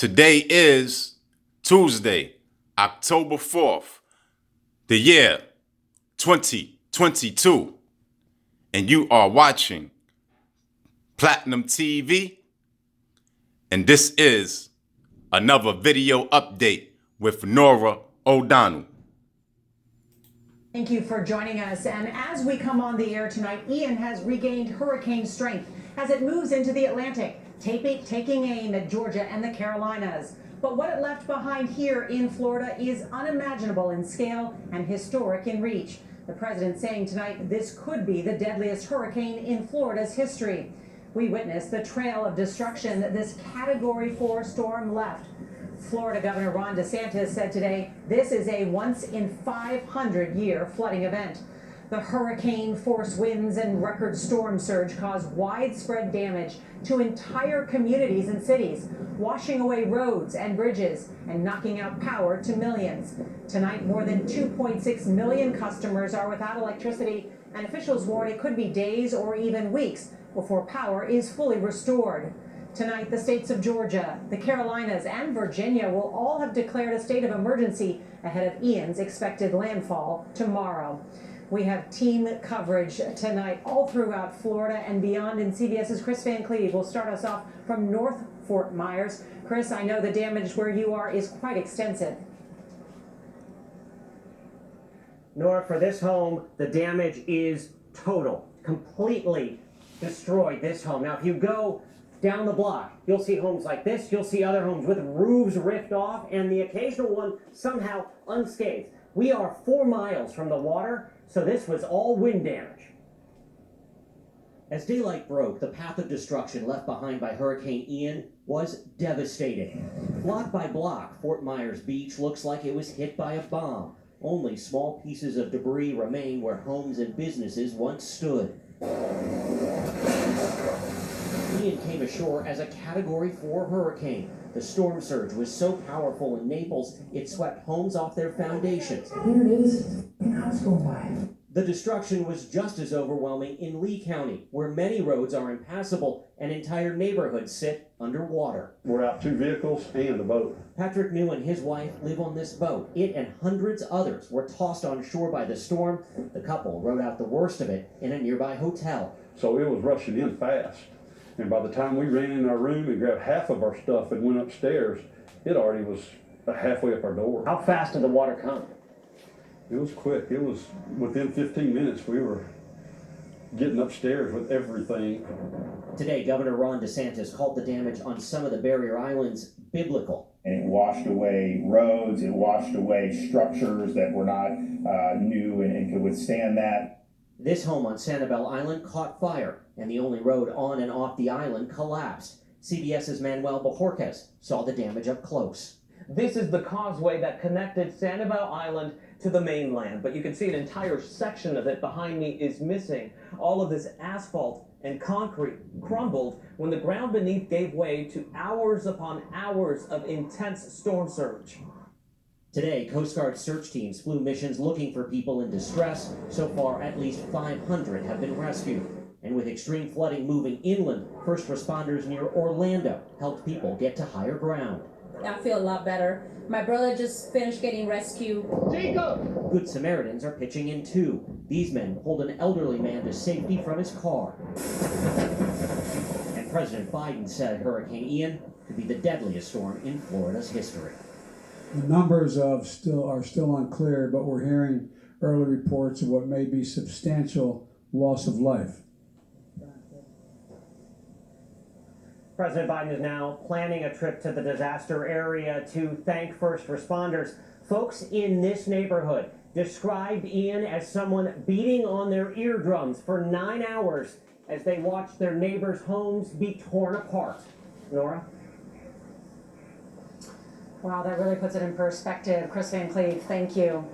Today is Tuesday, October 4th, the year 2022, and you are watching Platinum TV, and this is another video update with Norah O'Donnell. Thank you for joining us. And as we come on the air tonight, Ian has regained hurricane strength as it moves into the Atlantic, taking aim at Georgia and the Carolinas. But what it left behind here in Florida is unimaginable in scale and historic in reach. The president saying tonight this could be the deadliest hurricane in Florida's history. We witnessed the trail of destruction that this Category 4 storm left. Florida Governor Ron DeSantis said today this is a once-in-500-year flooding event. The hurricane-force winds and record storm surge caused widespread damage to entire communities and cities, washing away roads and bridges and knocking out power to millions. Tonight, more than 2.6 million customers are without electricity, and officials warn it could be days or even weeks before power is fully restored. Tonight, the states of Georgia, the Carolinas, and Virginia will all have declared a state of emergency ahead of Ian's expected landfall tomorrow. We have team coverage tonight all throughout Florida and beyond, and CBS's Chris Van Cleve will start us off from North Fort Myers. Chris, I know the damage where you are is quite extensive. Norah, for this home, the damage is total, completely destroyed this home. Now, if you go down the block, you'll see homes like this. You'll see other homes with roofs ripped off and the occasional one somehow unscathed. We are 4 miles from the water, so this was all wind damage. As daylight broke, the path of destruction left behind by Hurricane Ian was devastating. Block by block, Fort Myers Beach looks like it was hit by a bomb. Only small pieces of debris remain where homes and businesses once stood. Ian came ashore as a Category 4 hurricane. The storm surge was so powerful in Naples, it swept homes off their foundations. Here it is, house going by. The destruction was just as overwhelming in Lee County, where many roads are impassable and entire neighborhoods sit underwater. We're out 2 vehicles and a boat. Patrick New and his wife live on this boat. It and hundreds others were tossed on shore by the storm. The couple rode out the worst of it in a nearby hotel. So it was rushing in fast. And by the time we ran in our room and grabbed half of our stuff and went upstairs, it already was halfway up our door. How fast did the water come? It was quick. It was within 15 minutes we were getting upstairs with everything. Today, Governor Ron DeSantis called the damage on some of the barrier islands biblical. And it washed away roads, it washed away structures that were not new and could withstand that. This home on Sanibel Island caught fire, and the only road on and off the island collapsed. CBS's Manuel Bojorquez saw the damage up close. This is the causeway that connected Sanibel Island to the mainland, but you can see an entire section of it behind me is missing. All of this asphalt and concrete crumbled when the ground beneath gave way to hours upon hours of intense storm surge. Today, Coast Guard search teams flew missions looking for people in distress. So far, at least 500 have been rescued. And with extreme flooding moving inland, first responders near Orlando helped people get to higher ground. I feel a lot better. My brother just finished getting rescued. Jacob! Good Samaritans are pitching in too. These men pulled an elderly man to safety from his car. And President Biden said Hurricane Ian could be the deadliest storm in Florida's history. The numbers are still unclear, but we're hearing early reports of what may be substantial loss of life. President Biden is now planning a trip to the disaster area to thank first responders. Folks in this neighborhood described Ian as someone beating on their eardrums for 9 hours as they watched their neighbors' homes be torn apart. Norah? Wow, that really puts it in perspective. Chris Van Cleve, thank you.